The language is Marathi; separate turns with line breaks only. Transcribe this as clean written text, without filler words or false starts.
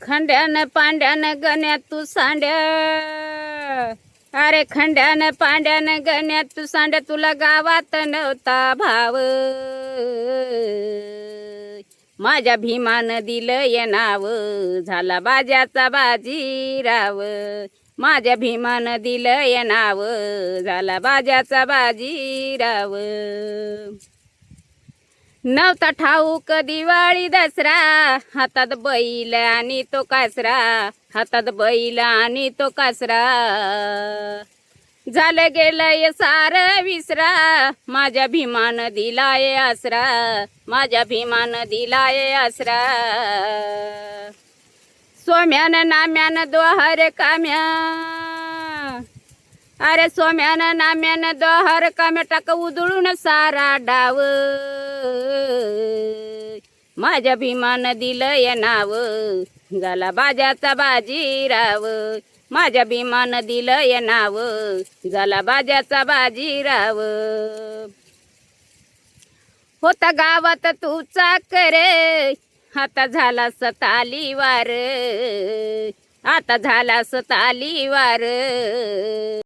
खंड्यान पांड्यान गण्यात तू सांड्या, अरे खंड्यान पांड्यान गण्यात तू सांड्या, तुला गावात नव्हता भाव. माझ्या भीमान दिलं ये नाव, झाला बाजाचा बाजीराव. माझ्या भीमान दिलं ये नाव, झाला बाजाचा बाजीराव. नव्हता ठाऊक दिवाळी दसरा, हातात बैल आणि तो कासरा, हातात बैल आणि तो कासरा. झालं गेलंय सार विसरा, माझ्या भीमान दिलाय आसरा, माझ्या भीमान दिलाय आसरा. सोम्यान नाम्यान दोहर काम्या, अरे सोम्यान नाम्यान दोहर काम्या, टाक उधळून सारा डाव. माझ्या भीमान दिलं ये नाव, झाला बाजाचा बाजीराव. माझ्या भीमान दिलं ये नाव, झाला बाजाचा बाजीराव. होता गावात तू चाकर, आता झाला तालीवार, आता झाला तालीवार.